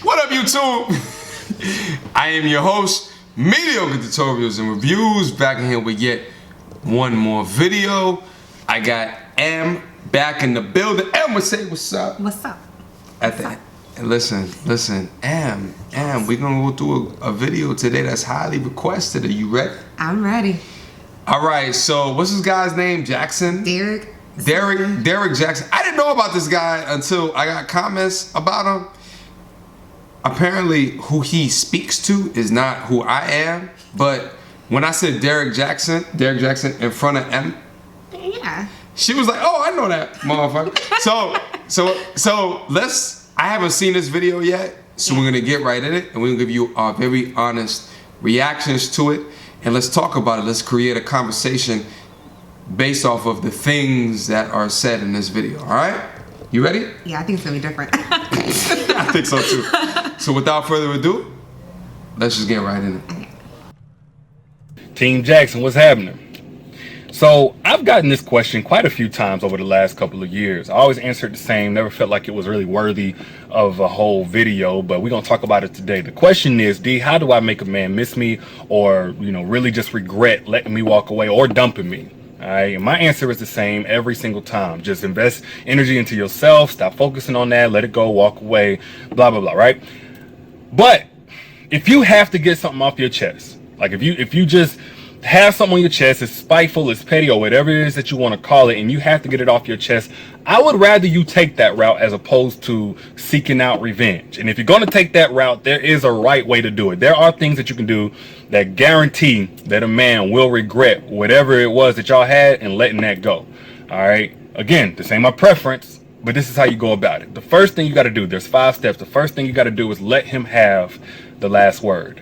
What up, YouTube? I am your host, Mediocre Tutorials and Reviews, back in here with yet one more video. I got M back in the building. M would say, what's up? What's up? Listen, M, we're gonna go through a video today that's highly requested. Are you ready? I'm ready. All right, so what's this guy's name? Jaxn? Derrick Jaxn. I didn't know about this guy until I got comments about him. Apparently, who he speaks to is not who I am. But when I said Derrick Jaxn in front of M, yeah, she was like, "Oh, I know that motherfucker." so let's. I haven't seen this video yet, so we're gonna get right in it, and we're gonna give you our very honest reactions to it, and let's talk about it. Let's create a conversation based off of the things that are said in this video. All right, you ready? Yeah, I think it's gonna be different. I think so too. So without further ado, let's just get right in it. Team Jaxn, what's happening? So I've gotten this question quite a few times over the last couple of years. I always answered the same, never felt like it was really worthy of a whole video, but we're gonna talk about it today. The question is, D, how do I make a man miss me or, really just regret letting me walk away or dumping me? All right, and my answer is the same every single time. Just invest energy into yourself, stop focusing on that, let it go, walk away, blah, blah, blah, right? But if you have to get something off your chest, like if you just have something on your chest, it's spiteful, it's petty, or whatever it is that you want to call it, and you have to get it off your chest, I would rather you take that route as opposed to seeking out revenge. And if you're going to take that route, there is a right way to do it. There are things that you can do that guarantee that a man will regret whatever it was that y'all had and letting that go. All right. Again, this ain't my preference, but this is how you go about it. The first thing you got to do, there's 5 steps. The first thing you got to do is let him have the last word.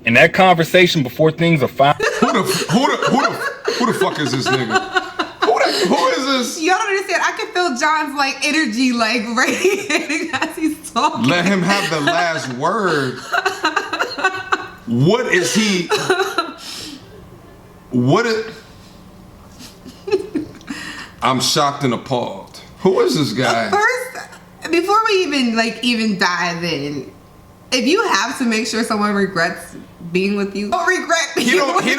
In that conversation before things are fine. Who the fuck is this nigga? Who is this? You don't understand. I can feel John's energy radiating as he's talking. Let him have the last word. What is he? I'm shocked and appalled. Who is this guy? First, before we even dive in, if you have to make sure someone regrets being with you, don't regret being with you.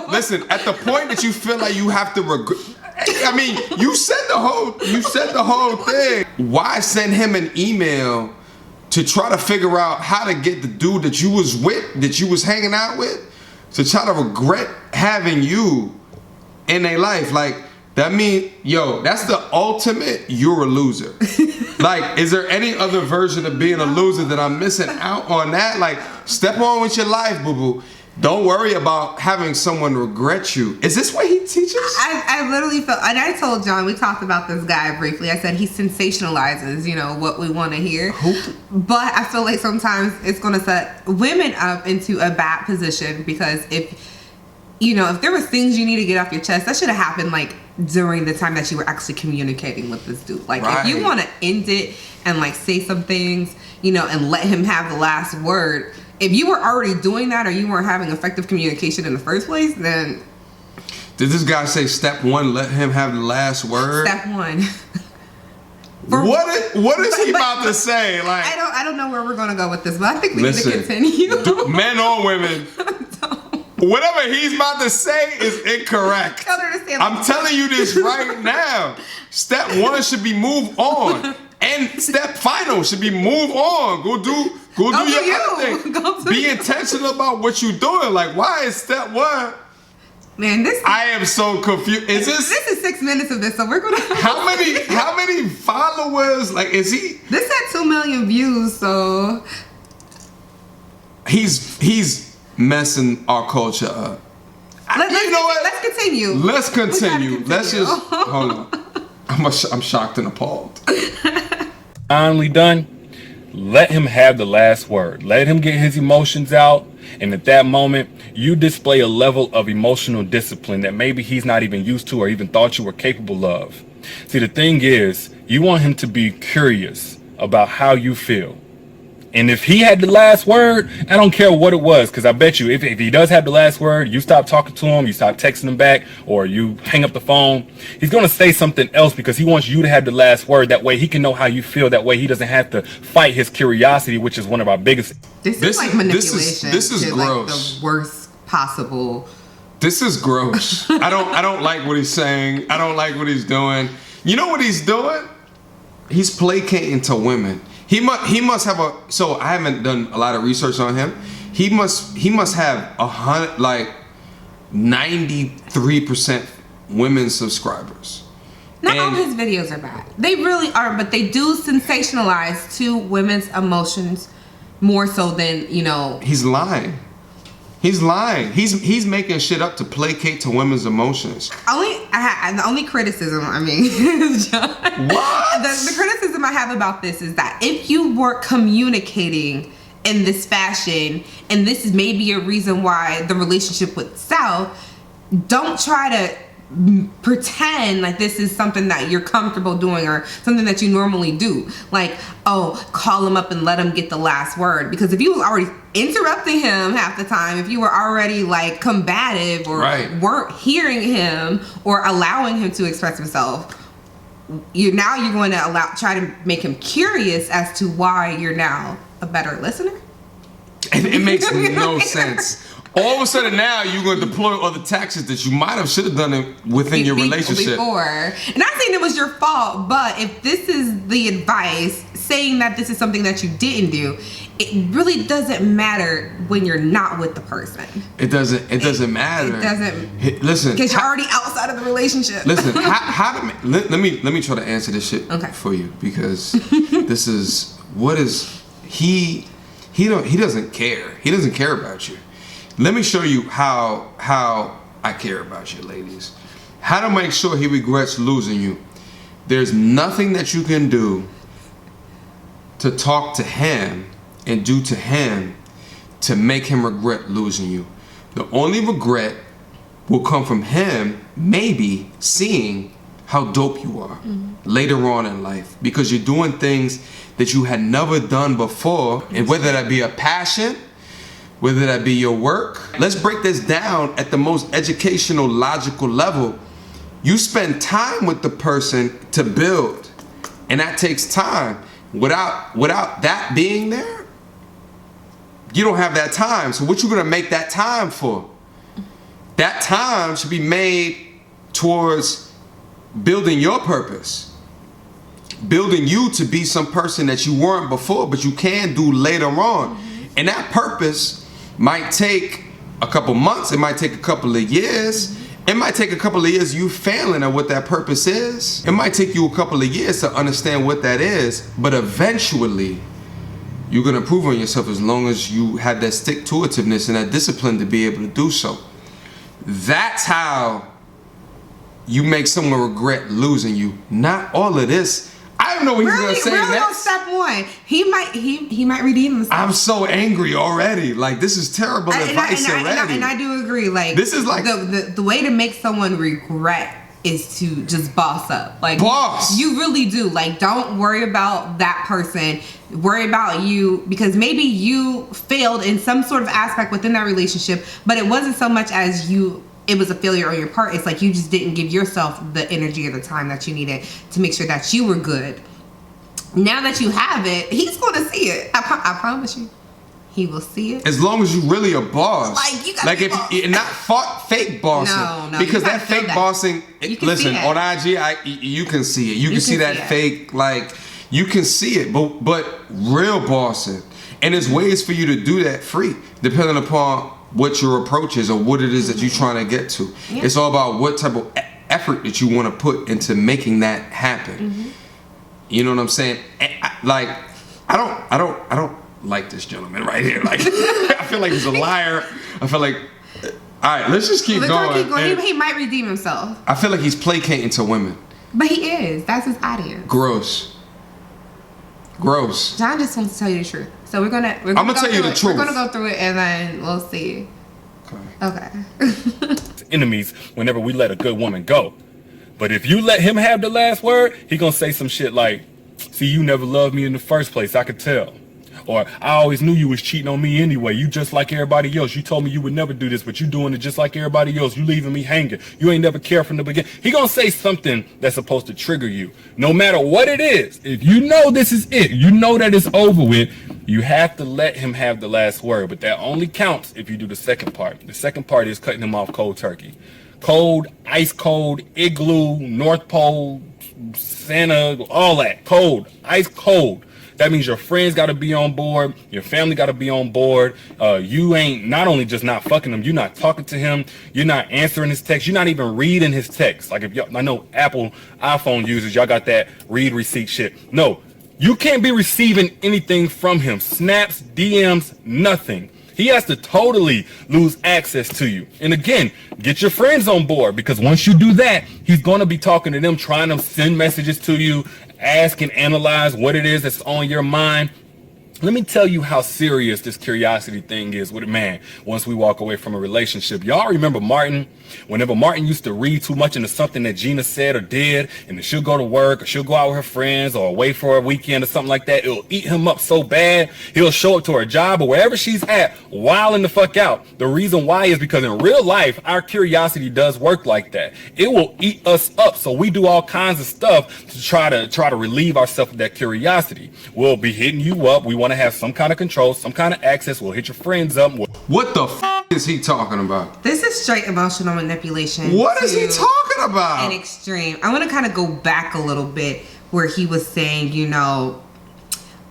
Listen, at the point that you feel like you have to regret, I mean, you said the whole thing. Why send him an email to try to figure out how to get the dude that you was with, that you was hanging out with, to try to regret having you in their life? That mean, yo, that's the ultimate, you're a loser. Is there any other version of being a loser that I'm missing out on that? Step on with your life, boo-boo. Don't worry about having someone regret you. Is this what he teaches? I literally felt, and I told John, we talked about this guy briefly. I said he sensationalizes, what we want to hear. But I feel like sometimes it's going to set women up into a bad position because if there was things you need to get off your chest, that should have happened during the time that you were actually communicating with this dude. Right. If you want to end it and say some things, and let him have the last word. If you were already doing that or you weren't having effective communication in the first place, then... Did this guy say step 1, let him have the last word? Step 1. What is he about to say? I don't know where we're gonna go with this, but I think we need to continue. Men or women, whatever he's about to say is incorrect. I don't understand. I'm telling you this right now. Step 1 should be move on, and step final should be move on. Go do your other thing. Be intentional about what you're doing. Why is step 1? Man, I am so confused. This is 6 minutes of this, so we're gonna. How many followers? Is he? This had 2 million views, so. He's messing our culture up. Let's continue. Let's continue. Let's just hold on. I'm shocked and appalled. Finally done. Let him have the last word. Let him get his emotions out. And at that moment, you display a level of emotional discipline that maybe he's not even used to or even thought you were capable of. See, the thing is, you want him to be curious about how you feel. And if he had the last word, I don't care what it was, because I bet you if he does have the last word, you stop talking to him, you stop texting him back, or you hang up the phone, he's going to say something else because he wants you to have the last word. That way he can know how you feel. That way he doesn't have to fight his curiosity, which is one of our biggest. This is like manipulation. This is to, gross. Like, the worst possible. This is gross. I don't like what he's saying. I don't like what he's doing. You know what he's doing? He's placating to women. He must have a. So I haven't done a lot of research on him. He must have 93% women subscribers. Not all his videos are bad. They really are, but they do sensationalize to women's emotions more so than, you know. He's lying. He's lying. He's making shit up to placate to women's emotions. The only criticism, I mean, John, what? The criticism I have about this is that if you were communicating in this fashion, and this is maybe a reason why the relationship went south, don't try to pretend like this is something that you're comfortable doing or something that you normally do. Like, oh, call him up and let him get the last word. Because if you was already interrupting him half the time, if you were already like combative or weren't hearing him or allowing him to express himself, you're going to try to make him curious as to why you're now a better listener. And it makes no sense. All of a sudden now you're going to deploy other tactics that you might have should have done it within your relationship before. And not saying it was your fault, but if this is the advice saying that this is something that you didn't do, it really doesn't matter when you're not with the person. It doesn't matter. It doesn't. Listen, because you're already outside of the relationship. Listen, let me try to answer this shit for you, because this is what is he doesn't care. He doesn't care about you. Let me show you how I care about you, ladies. How to make sure he regrets losing you. There's nothing that you can do to talk to him and do to him to make him regret losing you. The only regret will come from him maybe seeing how dope you are later on in life, because you're doing things that you had never done before, and whether that be a passion, whether that be your work. Let's break this down at the most educational, logical level. You spend time with the person to build, and that takes time. Without that being there, you don't have that time. So what you gonna make that time for? That time should be made towards building your purpose, building you to be some person that you weren't before, but you can do later on. And that purpose might take a couple months, it might take a couple of years, it might take a couple of years you failing at what that purpose is. It might take you a couple of years to understand what that is, but eventually you're gonna prove on yourself as long as you have that stick-to-itiveness and that discipline to be able to do so. That's how you make someone regret losing you. Not all of this. I don't know what he's gonna say next. On step one, he might redeem himself. I'm so angry already. Like, this is terrible advice already. And I do agree. Like, this is like the way to make someone regret is to just boss up. Like, boss. You really do. Like, don't worry about that person. Worry about you, because maybe you failed in some sort of aspect within that relationship, but it wasn't so much as it was a failure on your part. It's like you just didn't give yourself the energy or the time that you needed to make sure that you were good. Now that you have it, he's going to see it. I promise you, he will see it. As long as you really a boss. Like, you got if you're not fake bossing. No, because that fake bossing. Listen, on IG, you can see it. You can see that fake. Like, you can see it, but real bossing. And there's ways for you to do that free, depending upon what your approach is or what it is that you're trying to get to. Yeah. It's all about what type of effort that you want to put into making that happen. You know what I'm saying? I don't like this gentleman right here. Like, I feel like he's a liar. I feel like, all right, let's just keep going. He might redeem himself. I feel like he's placating to women. But he is. That's his audience. Gross. John just wants to tell you the truth. So I'm gonna tell you the truth. We're gonna go through it and then we'll see. Okay. Enemies whenever we let a good woman go. But if you let him have the last word, he gonna say some shit like, see, you never loved me in the first place, I could tell. Or I always knew you was cheating on me anyway. You just like everybody else. You told me you would never do this, but you doing it just like everybody else. You leaving me hanging. You ain't never cared from the beginning. He gonna say something that's supposed to trigger you. No matter what it is, if you know this is it, you know that it's over with, you have to let him have the last word. But that only counts if you do the second part. The second part is cutting him off cold turkey. Cold, ice cold, igloo, North Pole, Santa, all that. Cold, ice cold. That means your friends got to be on board. Your family got to be on board. You ain't not only just not fucking him, you're not talking to him. You're not answering his text. You're not even reading his text. Like if y'all, I know Apple iPhone users, y'all got that read receipt shit. No, you can't be receiving anything from him. Snaps, DMs, nothing. He has to totally lose access to you. And again, get your friends on board, because once you do that, he's going to be talking to them, trying to send messages to you, ask and analyze what it is that's on your mind. Let me tell you how serious this curiosity thing is with a man once we walk away from a relationship. Y'all remember Martin? Whenever Martin used to read too much into something that Gina said or did, and then she'll go to work or she'll go out with her friends or away for a weekend or something like that, it'll eat him up so bad, he'll show up to her job or wherever she's at, wilding the fuck out. The reason why is because in real life, our curiosity does work like that. It will eat us up. So we do all kinds of stuff to try to relieve ourselves of that curiosity. We'll be hitting you up. We want to have some kind of control, some kind of access. We'll hit your friends up. What the f is he talking about? This is straight emotional manipulation. What is he talking about? An extreme. I want to kind of go back a little bit where he was saying, you know,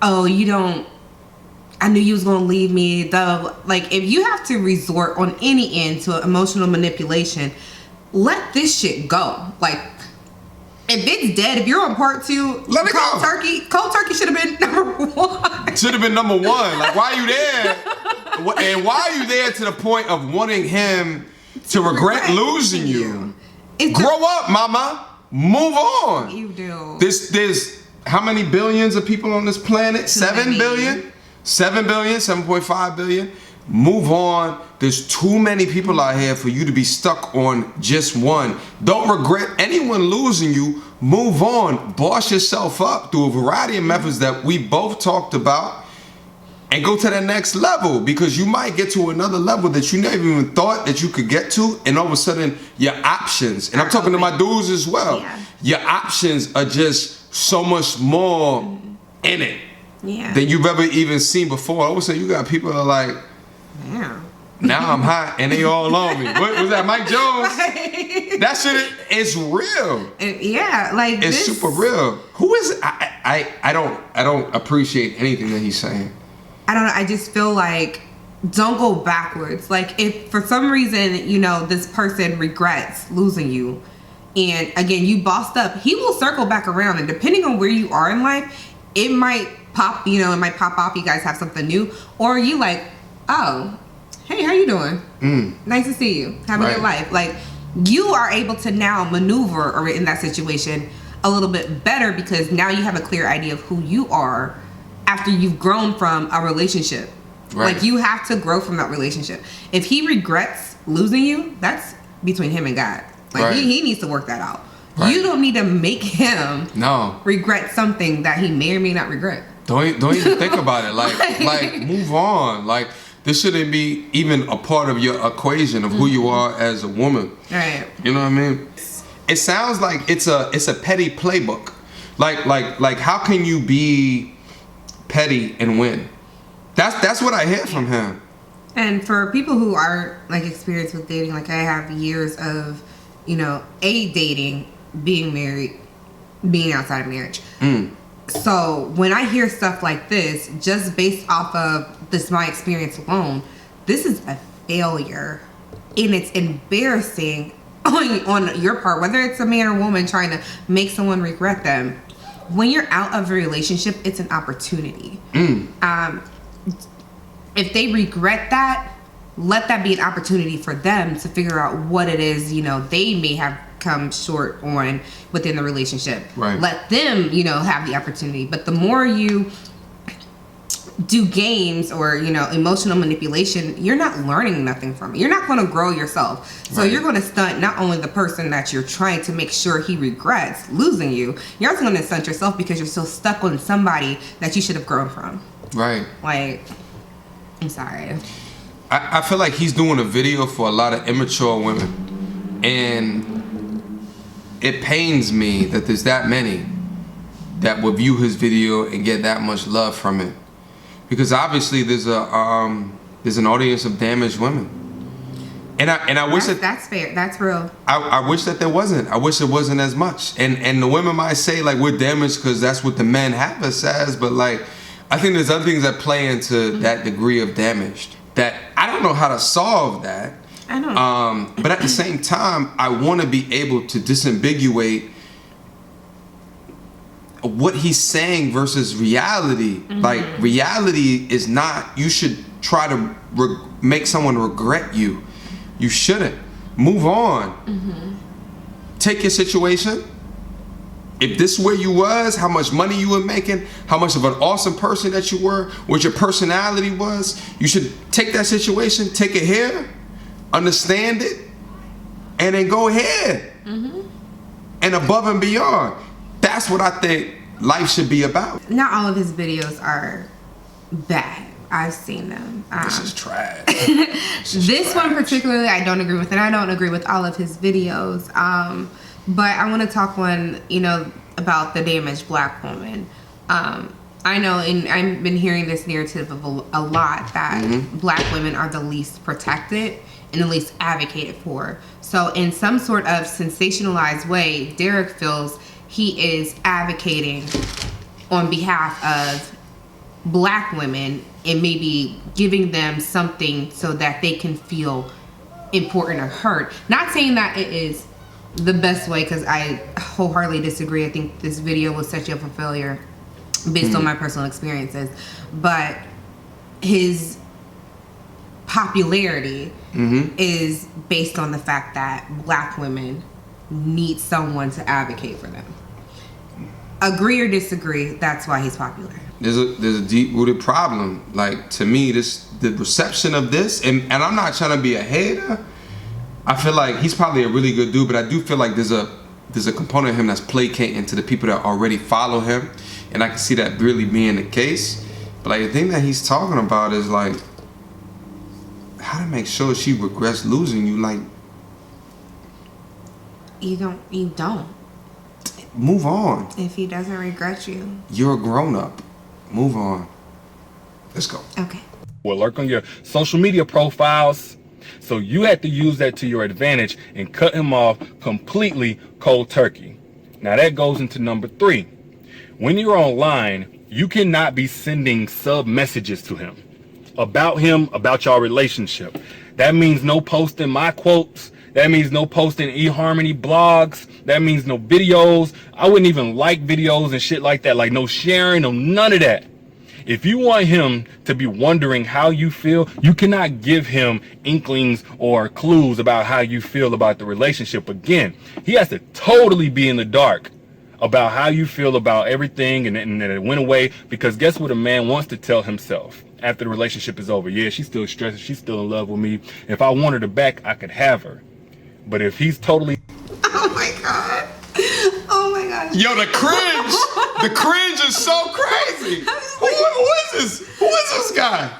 oh, you don't, I knew you was going to leave me. Like, if you have to resort on any end to emotional manipulation, let this shit go. Like, if it's dead, if you're on part 2, let it cold go. Cold turkey should have been number 1. Should have been number 1. Like, why are you there? And why are you there to the point of wanting him to regret losing you? Grow up, mama. Move on. You do. There's how many billions of people on this planet? 7 billion? 7 billion, 7.5 billion. Move on. There's too many people out here for you to be stuck on just one. Don't regret anyone losing you. Move on. Boss yourself up through a variety of methods that we both talked about, and go to the next level, because you might get to another level that you never even thought that you could get to, and all of a sudden your options, and I'm talking to my dudes as well, your options are just so much more in it than you've ever even seen before. All of a sudden you got people that are like, now I'm hot and they all on me. What was that, Mike Jones? That shit is real. Like it's super real. Who is I don't appreciate anything that he's saying. I don't know. I just feel like, don't go backwards. Like, if for some reason, you know, this person regrets losing you, and again, you bossed up, he will circle back around. And depending on where you are in life, it might pop, you know, it might pop off. You guys have something new. Or you like, oh, hey, how you doing? Nice to see you. Have a good life. Like, you are able to now maneuver or in that situation a little bit better, because now you have a clear idea of who you are after you've grown from a relationship. Like, you have to grow from that relationship. If he regrets losing you, that's between him and God. Like, he needs to work that out. You don't need to make him regret something that he may or may not regret. Don't even think about it. Like move on. Like, this shouldn't be even a part of your equation of who you are as a woman. Right. You know what I mean? It sounds like it's a petty playbook. Like how can you be petty and win? That's what I hear from him. And for people who are like experienced with dating, like I have years of, you know, dating, being married, being outside of marriage. So when I hear stuff like this, just based off of my experience alone, this is a failure, and it's embarrassing on your part, whether it's a man or woman trying to make someone regret them. When you're out of a relationship, it's an opportunity. If they regret that, let that be an opportunity for them to figure out what it is, you know, they may have come short on within the relationship. Let them, you know, have the opportunity. But the more you do games or, you know, emotional manipulation, you're not learning nothing from it. You're not going to grow yourself. So you're going to stunt not only the person that you're trying to make sure he regrets losing you, you're also going to stunt yourself because you're still stuck on somebody that you should have grown from. Right. Like, I'm sorry. I feel like he's doing a video for a lot of immature women, and it pains me that there's that many that will view his video and get that much love from it, because obviously there's an audience of damaged women, and I wish that's fair. That's real. I wish that there wasn't. I wish it wasn't as much. And the women might say like we're damaged because that's what the men have us as, but like I think there's other things that play into that degree of damaged that I don't know how to solve that. I know. But at the same time, I want to be able to disambiguate what he's saying versus reality. Like reality is not, you should try to make someone regret you. You shouldn't. Move on. Take your situation. If this is where you was, how much money you were making, how much of an awesome person that you were, what your personality was, you should take that situation, take it here, understand it, and then go ahead. And above and beyond. That's what I think life should be about. Not all of his videos are bad. I've seen them. This is trash. This one particularly, I don't agree with, and I don't agree with all of his videos. But I want to talk about the damaged black woman. I know, and I've been hearing this narrative of a lot, that black women are the least protected and the least advocated for. So in some sort of sensationalized way, Derrick feels he is advocating on behalf of black women and maybe giving them something so that they can feel important or heard. Not saying that it is the best way, because I wholeheartedly disagree. I think this video was such a failure based on my personal experiences. But his popularity is based on the fact that black women need someone to advocate for them. Agree or disagree, that's why he's popular. There's a deep-rooted problem. Like, to me, the reception of this, and I'm not trying to be a hater. I feel like he's probably a really good dude, but I do feel like there's a component of him that's placating to the people that already follow him, and I can see that really being the case. But like the thing that he's talking about is like how to make sure she regrets losing you. Like, you don't. Move on. If he doesn't regret you, you're a grown-up. Move on. Let's go. Okay. Will lurk on your social media profiles. So you had to use that to your advantage and cut him off completely cold turkey. Now that goes into number 3. When you're online, you cannot be sending sub messages to him, about your relationship. That means no posting my quotes. That means no posting eHarmony blogs. That means no videos. I wouldn't even like videos and shit like that. Like no sharing, no none of that. If you want him to be wondering how you feel, you cannot give him inklings or clues about how you feel about the relationship. Again, he has to totally be in the dark about how you feel about everything, and then it went away, because guess what a man wants to tell himself after the relationship is over? Yeah, she's still stressed, she's still in love with me. If I wanted her back, I could have her. But if he's totally... Oh my God. Oh my God. Yo, the cringe. The cringe is so crazy. Who is this? Who is this guy?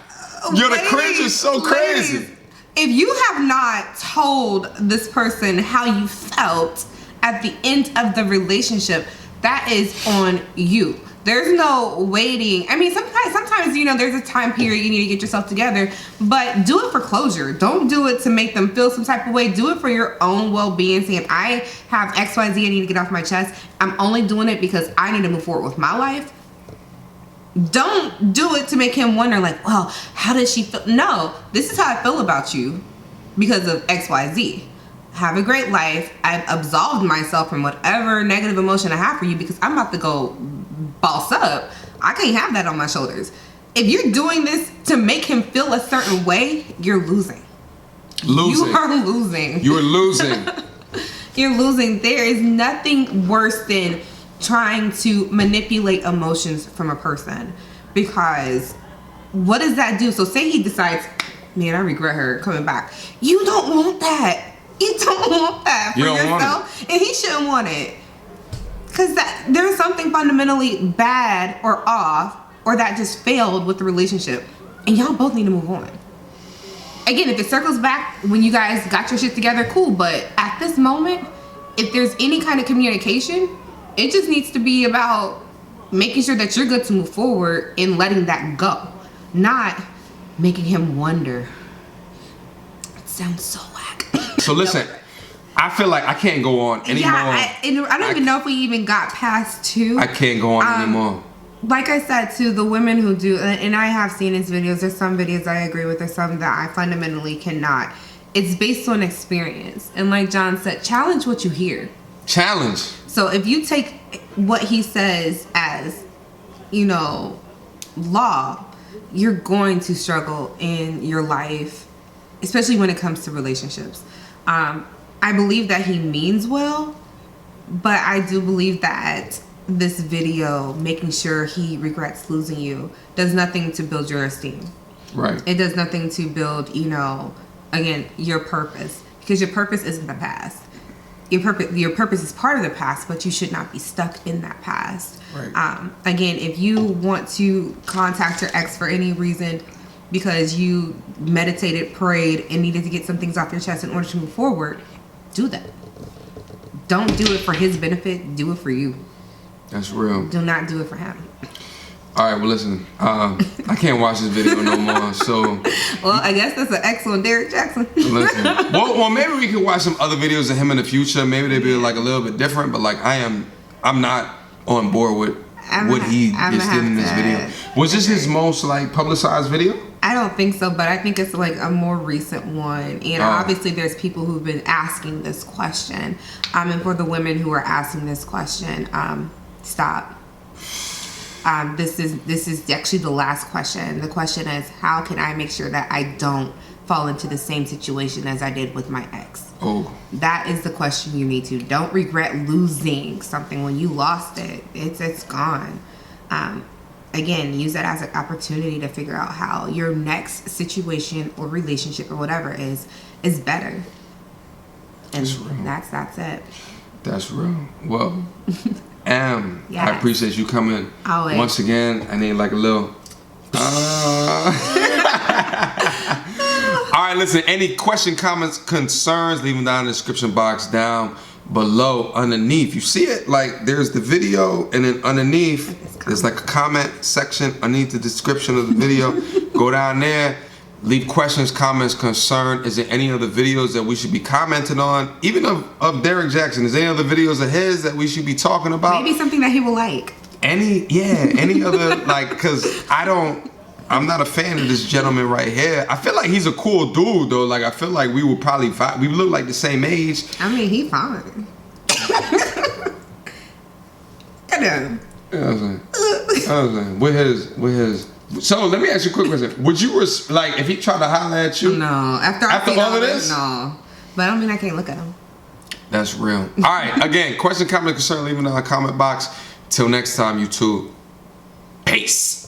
Yo, the cringe is so crazy. If you have not told this person how you felt at the end of the relationship, that is on you. There's no waiting. I mean, sometimes there's a time period you need to get yourself together, but do it for closure. Don't do it to make them feel some type of way. Do it for your own well-being, saying, I have XYZ I need to get off my chest. I'm only doing it because I need to move forward with my life. Don't do it to make him wonder, like, well, how does she feel? No, this is how I feel about you because of XYZ. Have a great life. I've absolved myself from whatever negative emotion I have for you because I'm about to go boss up. I can't have that on my shoulders. If you're doing this to make him feel a certain way, you're losing. You are losing. You're losing. You're losing. There is nothing worse than trying to manipulate emotions from a person, because what does that do? So say he decides, man, I regret her coming back. You don't want that. You don't want that for yourself, and he shouldn't want it, because there's something fundamentally bad or off or that just failed with the relationship, and y'all both need to move on. Again, if it circles back when you guys got your shit together, cool. But at this moment, if there's any kind of communication, it just needs to be about making sure that you're good to move forward and letting that go, not making him wonder. It sounds so whack. So listen, I feel like I can't go on anymore. Yeah, I don't even know if we even got past 2. I can't go on anymore. Like I said, to the women who do, and I have seen his videos, there's some videos I agree with, there's some that I fundamentally cannot. It's based on experience. And like John said, challenge what you hear. Challenge. So if you take what he says as, law, you're going to struggle in your life, especially when it comes to relationships. I believe that he means well, but I do believe that this video, making sure he regrets losing you, does nothing to build your esteem. Right. It does nothing to build, again, your purpose. Because your purpose isn't the past. Your purpose is part of the past, but you should not be stuck in that past. Right. Again, if you want to contact your ex for any reason because you meditated, prayed, and needed to get some things off your chest in order to move forward, do that. Don't do it for his benefit. Do it for you. That's real. Do not do it for him. All right, well, listen, I can't watch this video no more, so... Well, I guess that's an X on Derrick Jaxn. Listen, well, maybe we can watch some other videos of him in the future. Maybe they'd be like a little bit different, but like I'm not on board with what he just did in this video. Was this his most like publicized video? I don't think so, but I think it's like a more recent one. And obviously there's people who've been asking this question. And for the women who are asking this question, stop. This is actually the last question. The question is, how can I make sure that I don't fall into the same situation as I did with my ex? Oh. That is the question you need to. Don't regret losing something when you lost it. It's gone. Again, use that as an opportunity to figure out how your next situation or relationship or whatever is better. And that's it. That's real. Well, yes. I appreciate you coming. Always. Once again. I need like a little. All right, listen. Any question, comments, concerns, leave them down in the description box down below, underneath. You see it? Like there's the video, and then underneath there's like a comment section underneath the description of the video. Go down there. Leave questions, comments, concern. Is there any other videos that we should be commenting on? Even of Derrick Jaxn. Is there any other videos of his that we should be talking about? Maybe something that he will like. Any other, like, cause I'm not a fan of this gentleman right here. I feel like he's a cool dude though. Like I feel like we would probably we look like the same age. I mean, he fine. Get him. I was like, with his. So let me ask you a quick question. Would you like if he tried to holler at you? No. After all of this? No. But I don't mean I can't look at him. That's real. All right. Again, question, comment, concern, leave it in the comment box. Till next time, YouTube. Peace.